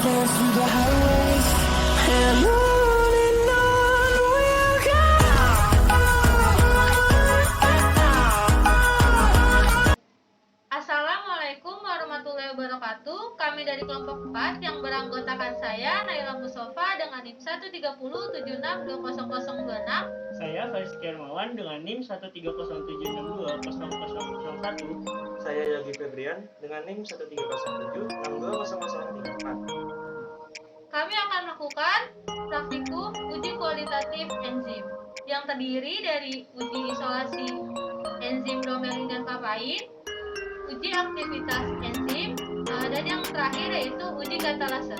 dance through the highways, and on we'll go. Assalamualaikum warahmatullahi wabarakatuh. Kami dari kelompok 4 yang beranggotakan saya Naila Musofa dengan NIM 13076200026. Saya Faiz Kermawan dengan NIM 13076200001. Saya Yogi Febrian dengan NIM 13076200034. Kami akan melakukan praktikum uji kualitatif enzim yang terdiri dari uji isolasi enzim bromelin dan papain, uji aktivitas enzim, dan yang terakhir yaitu uji katalase.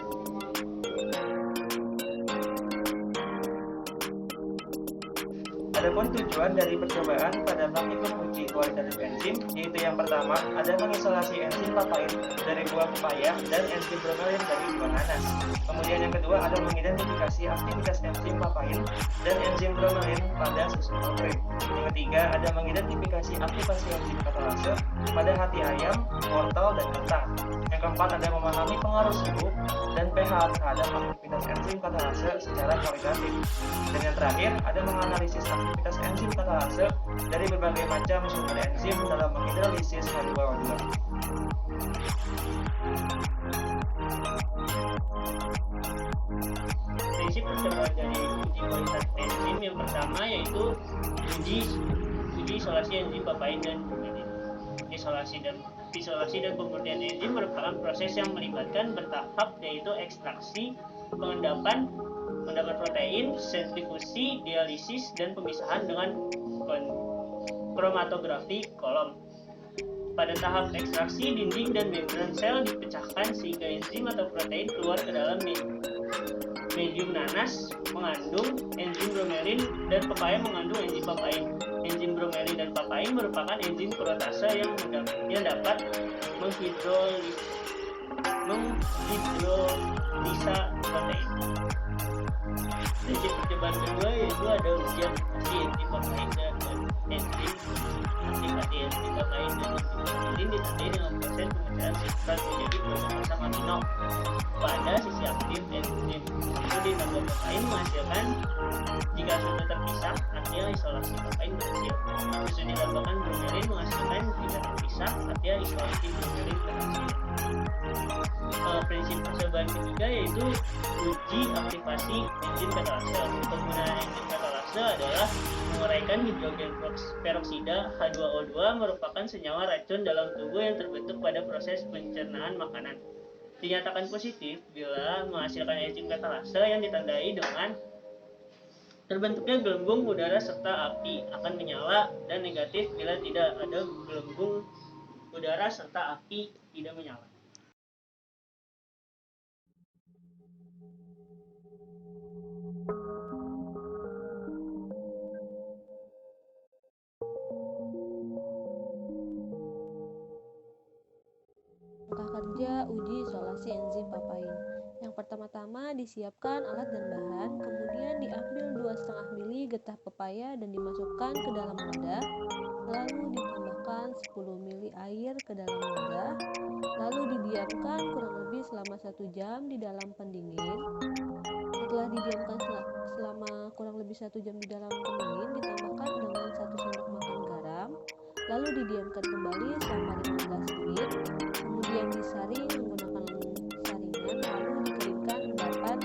Adapun tujuan dari percobaan pada praktikum uji kualitatif enzim yaitu yang pertama ada mengisolasi enzim papain dari buah pepaya dan enzim bromelin dari buah nanas. Kemudian yang kedua ada mengidentifikasi aktivitas enzim papain dan enzim bromelin pada susu krim. Yang ketiga ada mengidentifikasi aktivasi enzim katalase pada hati ayam, wortel, dan kentang. Yang keempat ada memahami pengaruh suhu dan pH terhadap aktivitas enzim katalase secara kualitatif. Dan yang terakhir ada menganalisis aktivitas enzim katalase dari berbagai macam sumber enzim dalam menghidrolisis H2O2. Prinsip percobaan dari uji kualitatif enzim yang pertama yaitu uji isolasi enzim papain dan bromelin. Isolasi dan pemurnian enzim merupakan proses yang melibatkan bertahap yaitu ekstraksi, pengendapan protein, sentrifusi, dialisis, dan pemisahan dengan kromatografi kolom. Pada tahap ekstraksi, dinding dan membran sel dipecahkan sehingga enzim atau protein keluar ke dalam medium nanas mengandung enzim bromelin dan pepaya mengandung enzim papain. Enzim bromelin dan papain merupakan enzim protase yang dapat menghidrolisa protein. Prinsip percobaan kedua yaitu ada uji aktivasi enzim papain dan enzim aktivasi enzim papain dan enzim bromelin ditandai dengan proses pemecahan substrat menjadi protein asam amino pada sisi aktif enzim. Itu ditambah papain menghasilkan, jika sudah terpisah artinya isolasi papain berhasil. Susu ditambahkan bromelin menghasilkan, jika terpisah artinya isolasi bromelin berhasil. Prinsip percobaan ketiga yaitu uji aktivasi enzim katalase. Penggunaan enzim katalase adalah menguraikan hidrogen peroksida H2O2 merupakan senyawa racun dalam tubuh yang terbentuk pada proses pencernaan makanan. Dinyatakan positif bila menghasilkan enzim katalase yang ditandai dengan terbentuknya gelembung udara serta api akan menyala, dan negatif bila tidak ada gelembung udara serta api tidak menyala. Langkah kerja uji isolasi enzim papain. Yang pertama-tama disiapkan alat dan bahan, kemudian diambil 2,5 mili getah pepaya dan dimasukkan ke dalam wadah, lalu ditambahkan 10 mili air ke dalam wadah, lalu didiamkan kurang lebih selama 1 jam di dalam pendingin. Setelah didiamkan selama kurang lebih 1 jam di dalam pendingin, ditambahkan dengan 1 sendok makan garam, lalu didiamkan kembali selama 15 menit, kemudian disaring menggunakan saringan, lalu dikeringkan endapan.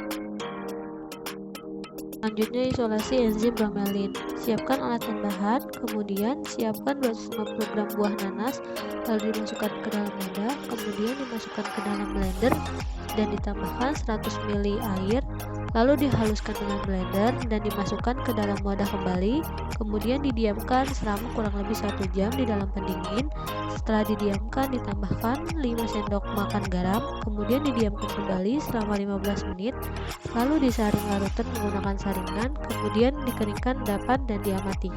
Selanjutnya isolasi enzim bromelin. Siapkan alat dan bahan, kemudian siapkan 250 gram buah nanas, lalu dimasukkan ke dalam wadah, kemudian dimasukkan ke dalam blender dan ditambahkan 100 ml air, lalu dihaluskan dengan blender dan dimasukkan ke dalam wadah kembali, kemudian didiamkan selama kurang lebih 1 jam di dalam pendingin. Setelah didiamkan ditambahkan 5 sendok makan garam, kemudian didiamkan kembali selama 15 menit, lalu disaring larutan menggunakan saringan, kemudian dikeringkan endapan dan diamati.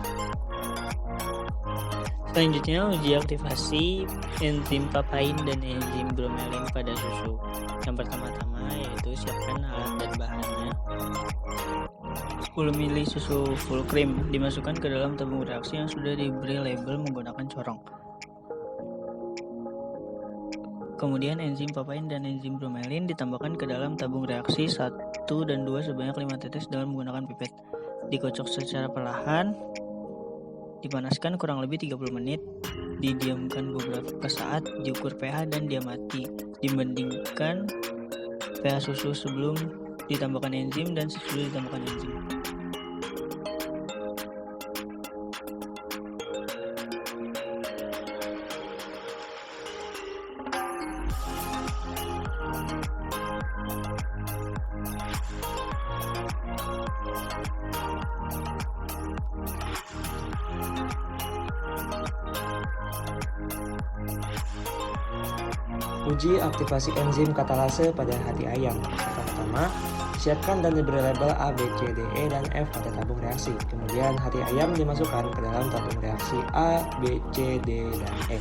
Selanjutnya uji aktivasi enzim papain dan enzim bromelin pada susu. Yang pertama-tama yaitu siapkan alat dan bahannya. 10 ml susu full cream dimasukkan ke dalam tabung reaksi yang sudah diberi label menggunakan corong. Kemudian enzim papain dan enzim bromelin ditambahkan ke dalam tabung reaksi 1 dan 2 sebanyak 5 tetes dengan menggunakan pipet. Dikocok secara perlahan, dipanaskan kurang lebih 30 menit, didiamkan beberapa saat, diukur pH dan diamati. Dibandingkan pH susu sebelum ditambahkan enzim dan sesudah ditambahkan enzim. Uji aktivasi enzim katalase pada hati ayam. Pertama-tama, siapkan dan diberi label A, B, C, D, E, dan F pada tabung reaksi. Kemudian hati ayam dimasukkan ke dalam tabung reaksi A, B, C, D, dan E.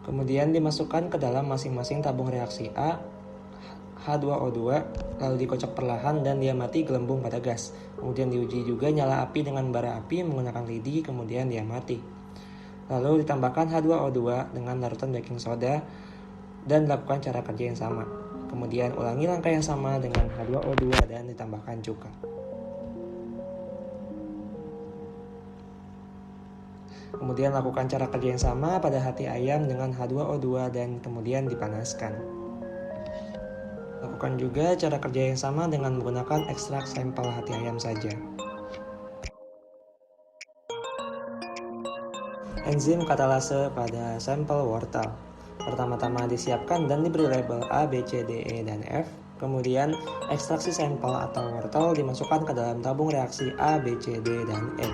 Kemudian dimasukkan ke dalam masing-masing tabung reaksi A, H2O2, lalu dikocok perlahan dan diamati gelembung pada gas. Kemudian diuji juga nyala api dengan bara api menggunakan lidi, kemudian diamati. Lalu ditambahkan H2O2 dengan larutan baking soda dan lakukan cara kerja yang sama. Kemudian ulangi langkah yang sama dengan H2O2 dan ditambahkan cuka. Kemudian lakukan cara kerja yang sama pada hati ayam dengan H2O2 dan kemudian dipanaskan. Lakukan juga cara kerja yang sama dengan menggunakan ekstrak sampel hati ayam saja. Enzim katalase pada sampel wortel. Pertama-tama disiapkan dan diberi label A, B, C, D, E, dan F. Kemudian ekstraksi sampel atau wortel dimasukkan ke dalam tabung reaksi A, B, C, D, dan E.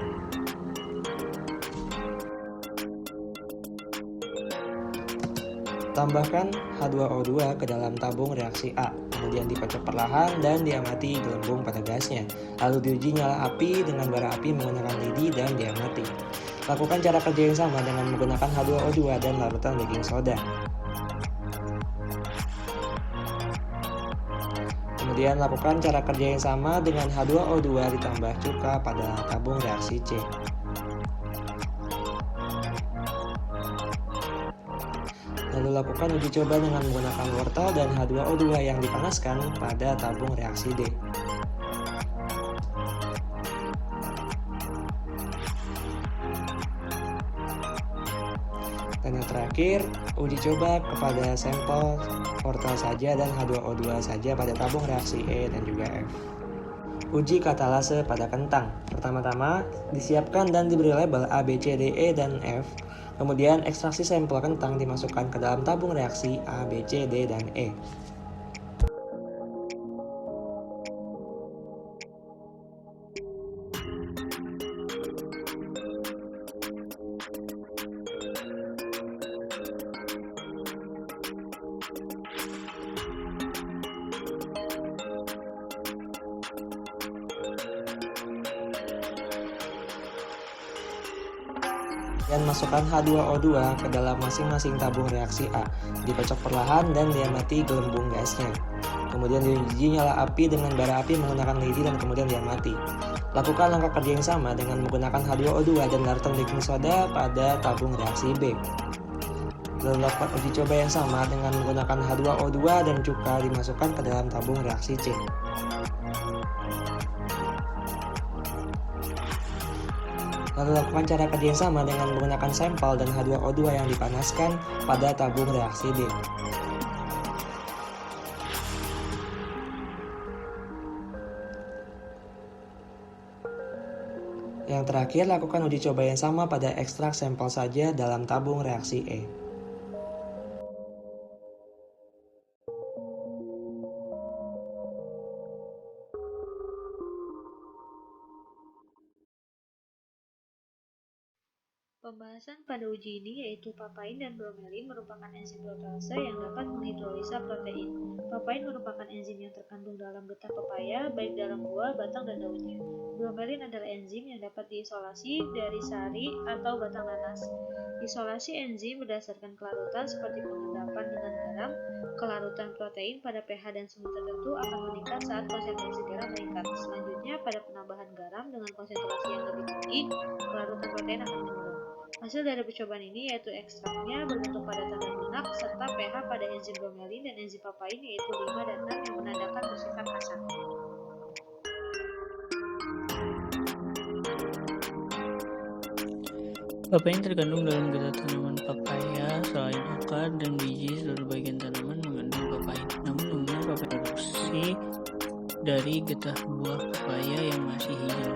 Tambahkan H2O2 ke dalam tabung reaksi A, kemudian dikocok perlahan dan diamati gelembung pada gasnya. Lalu diuji nyala api dengan bara api menggunakan lidi dan diamati. Lakukan cara kerja yang sama dengan menggunakan H2O2 dan larutan baking soda. Kemudian lakukan cara kerja yang sama dengan H2O2 ditambah cuka pada tabung reaksi C. Lalu lakukan uji coba dengan menggunakan wortel dan H2O2 yang dipanaskan pada tabung reaksi D. Dan yang terakhir, uji coba kepada sampel wortel saja dan H2O2 saja pada tabung reaksi E dan juga F. Uji katalase pada kentang. Pertama-tama, disiapkan dan diberi label A, B, C, D, E, dan F. Kemudian ekstraksi sampel kentang dimasukkan ke dalam tabung reaksi A, B, C, D, dan E. Dan masukkan H2O2 ke dalam masing-masing tabung reaksi A. Dikocok perlahan dan diamati gelembung gasnya. Kemudian diuji nyala api dengan bara api menggunakan lidi dan kemudian diamati. Lakukan langkah kerja yang sama dengan menggunakan H2O2 dan larutan baking soda pada tabung reaksi B. Lalu lakukan uji coba yang sama dengan menggunakan H2O2 dan cuka dimasukkan ke dalam tabung reaksi C. Lalu lakukan cara kerja yang sama dengan menggunakan sampel dan H2O2 yang dipanaskan pada tabung reaksi D. Yang terakhir, lakukan uji coba yang sama pada ekstrak sampel saja dalam tabung reaksi E. pembahasan pada uji ini yaitu papain dan bromelin merupakan enzim protase yang dapat menghidrolisa protein. Papain merupakan enzim yang terkandung dalam getah pepaya, baik dalam buah, batang, dan daunnya. Bromelin adalah enzim yang dapat diisolasi dari sari atau batang nanas. Isolasi enzim berdasarkan kelarutan seperti pengendapan dengan garam. Kelarutan protein pada pH dan suhu tertentu akan meningkat saat konsentrasi garam meningkat. Selanjutnya, pada penambahan garam dengan konsentrasi yang lebih tinggi, kelarutan protein akan menurun. Hasil dari percobaan ini yaitu ekstraknya berbentuk padatan dan lunak, serta pH pada enzim bromelin dan enzim papain yaitu 5 dan 6 yang menandakan bersifat asam. Papain terkandung dalam getah tanaman papaya. Selain akar dan biji, seluruh bagian tanaman mengandung papain. Namun umumnya papain produksi dari getah buah papaya yang masih hijau.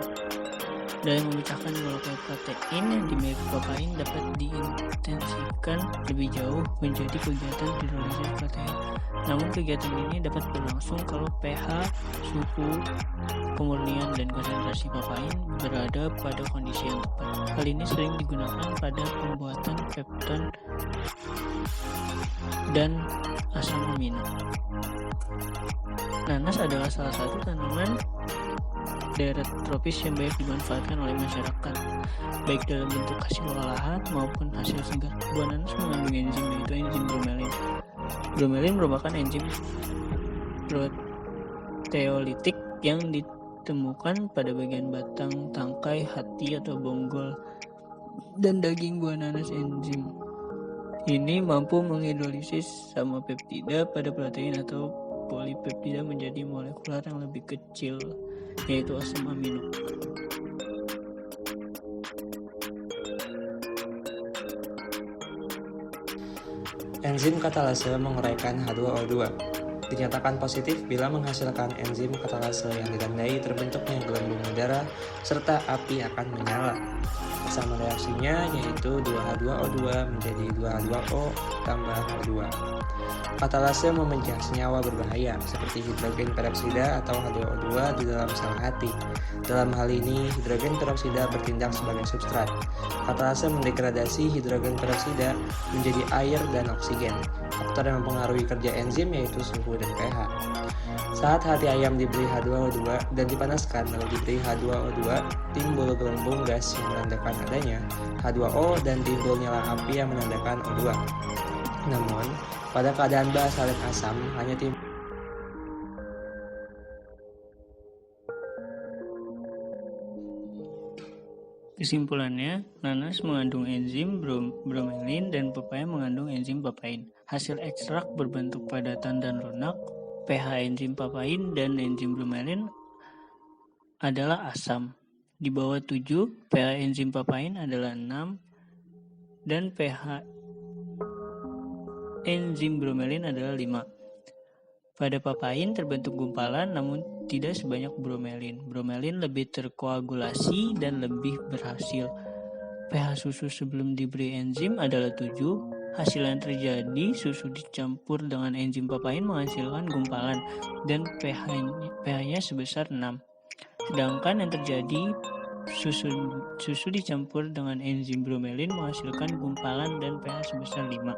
Dalam memecahkan molekul protein yang dimiliki papain dapat diintensikan lebih jauh menjadi kegiatan hidrolisis protein. Namun kegiatan ini dapat berlangsung kalau pH, suhu, kemurnian, dan konsentrasi papain berada pada kondisi yang tepat. Hal ini sering digunakan pada pembuatan pepton dan asam amino. Nanas adalah salah satu tanaman daerah tropis yang banyak dimanfaatkan oleh masyarakat, baik dalam bentuk hasil olahan maupun hasil segar. Buah nanas mengandung enzim yaitu enzim bromelin. Bromelin merupakan enzim proteolitik yang ditemukan pada bagian batang, tangkai, hati atau bonggol, dan daging buah nanas. Enzim ini mampu menghidrolisis sama peptida pada protein atau polipeptida menjadi molekular yang lebih kecil, yaitu asam amino. Enzim katalase menguraikan H2O2. Dinyatakan positif bila menghasilkan enzim katalase yang ditandai terbentuknya gelembung udara serta api akan menyala. Sama reaksinya yaitu 2H2O2 menjadi 2H2O tambah O2. Katalase memecah senyawa berbahaya seperti hidrogen peroksida atau H2O2 di dalam sel hati. Dalam hal ini, hidrogen peroksida bertindak sebagai substrat. Katalase mendegradasi hidrogen peroksida menjadi air dan oksigen. Faktor yang mempengaruhi kerja enzim yaitu suhu dan pH. Saat hati ayam diberi H2O2 dan dipanaskan lalu diberi H2O2, timbul gelembung gas yang menandakan adanya H2O dan timbul nyala api yang menandakan O2. Namun, pada keadaan basa dan asam hanya timbul Kesimpulannya, nanas mengandung enzim bromelin dan pepaya mengandung enzim papain. Hasil ekstrak berbentuk padatan dan lunak. pH enzim papain dan enzim bromelin adalah asam. Di bawah 7, pH enzim papain adalah 6 dan pH enzim bromelin adalah 5. Pada papain terbentuk gumpalan namun tidak sebanyak bromelin. Bromelin lebih terkoagulasi dan lebih berhasil. pH susu sebelum diberi enzim adalah 7. Hasil yang terjadi, susu dicampur dengan enzim papain menghasilkan gumpalan dan pH-nya sebesar 6. Sedangkan yang terjadi, susu dicampur dengan enzim bromelin menghasilkan gumpalan dan pH sebesar 5.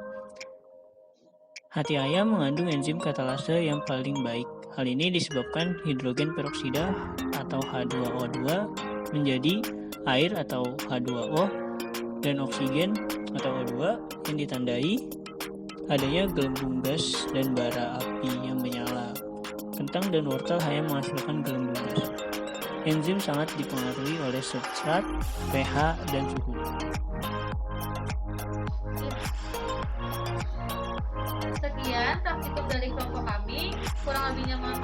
Hati ayam mengandung enzim katalase yang paling baik. Hal ini disebabkan hidrogen peroksida atau H2O2 menjadi air atau H2O dan oksigen atau O2 yang ditandai adanya gelembung gas dan bara api yang menyala. Kentang dan wortel hanya menghasilkan gelembung gas. Enzim sangat dipengaruhi oleh substrat, pH, dan suhu. Sekian praktikum dari kelompok kami, kurang lebihnya mohon